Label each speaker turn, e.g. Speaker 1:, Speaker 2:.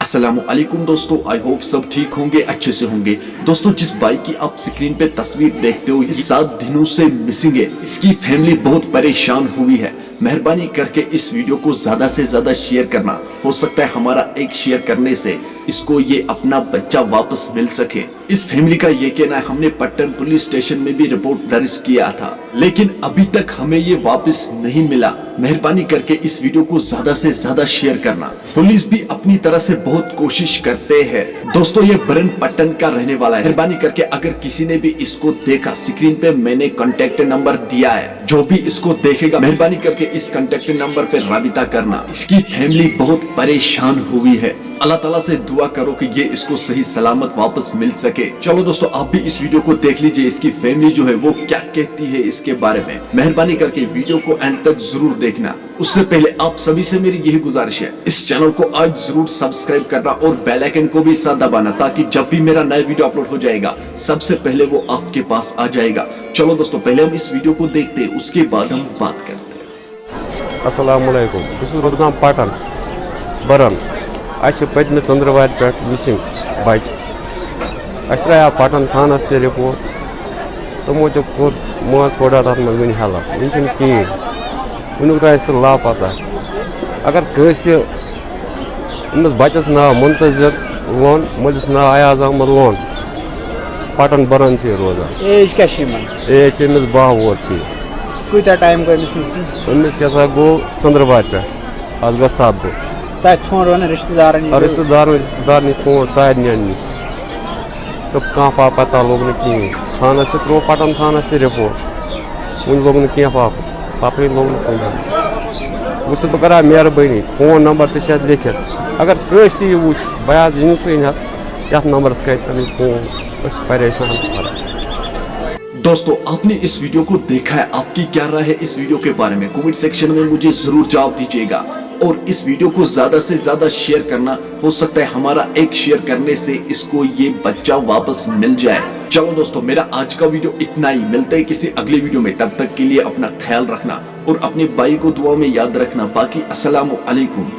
Speaker 1: अस्सलाम वालेकुम दोस्तों, आई होप सब ठीक होंगे, अच्छे से होंगे। दोस्तों, जिस बाइक की आप स्क्रीन पे तस्वीर देखते हो, ये 7 दिनों से मिसिंग है। इसकी फैमिली बहुत परेशान हुई है। मेहरबानी करके इस वीडियो को ज्यादा से ज्यादा शेयर करना। हो सकता है हमारा एक शेयर करने से इसको ये अपना बच्चा वापस मिल सके। इस फैमिली का ये कहना है, हमने पट्टन पुलिस स्टेशन में भी रिपोर्ट दर्ज किया था, लेकिन अभी तक हमें ये वापस नहीं मिला। मेहरबानी करके इस वीडियो को ज्यादा से ज्यादा शेयर करना। पुलिस भी अपनी तरह से बहुत कोशिश करते हैं। दोस्तों, ये बरन पट्टन का रहने वाला है। मेहरबानी करके अगर किसी ने भी इसको देखा, स्क्रीन पे मैंने कांटेक्ट नंबर दिया है, जो भी इसको देखेगा मेहरबानी करके इस कांटेक्ट नंबर पे राबिता करना। इसकी फैमिली बहुत परेशान हुई है। अल्लाह ताला से दुआ करो कि ये इसको सही सलामत वापस मिल सके। चलो दोस्तों, आप भी इस वीडियो को देख लीजिए, इसकी फैमिली जो है वो क्या कहती है इसके बारे में। मेहरबानी करके वीडियो को एंड तक जरूर देखना। उससे पहले आप सभी से मेरी यही गुजारिश है, इस चैनल को आज जरूर सब्सक्राइब करना और बेल आइकन को भी साथ दबाना, ताकि जब भी मेरा नया वीडियो अपलोड हो जाएगा सबसे पहले वो आपके पास आ जाएगा। चलो दोस्तों, पहले हम इस वीडियो को देखते हैं, उसके बाद हम बात करते हैं।
Speaker 2: अस्सलाम वालेकुम, बस रोजान पटन बरन पत्म चंद्रवार पे मिसिंग बच त्रा पटन थानस ते रिपोर्ट तमो कोर माज थोड़ा तथ मज वन हेल्प वन कहें वन द्राय सह लापता। अगर कंस अमिस बचस नाव मुंतजर लोन, मलिस नाव अयाज अहमद लोन, पटन बरन से रोजान।
Speaker 3: एज क्या
Speaker 2: एज अमिस 12 वोर
Speaker 3: कूत टाइम
Speaker 2: अमिस क्या गो चंद्रवार पे आज गो 7 दो
Speaker 3: रिश्तेदार
Speaker 2: रिश्तेदार नश फोन सारे नश तो कह पता लोग न कहें। थानस से त्रो पटन थानस से रिपोर्ट वन लोग न कह पता लोग न वह बह करा मेहरबानी फोन नंबर तो लिखित। अगर कंस तह वो बह ये नंबरस कर फोन परेशान।
Speaker 1: दोस्तों, आपने इस वीडियो को देखा है, आपकी क्या राय है इस वीडियो के बारे में? कमेंट सेक्शन में मुझे जरूर जवाब दीजिएगा और इस वीडियो को ज्यादा से ज्यादा शेयर करना। हो सकता है हमारा एक शेयर करने से इसको ये बच्चा वापस मिल जाए। चलो दोस्तों, मेरा आज का वीडियो इतना ही। मिलते हैं किसी अगले वीडियो में, तब तक के लिए अपना ख्याल रखना और अपने भाई को दुआ में याद रखना। बाकी अस्सलाम वालेकुम।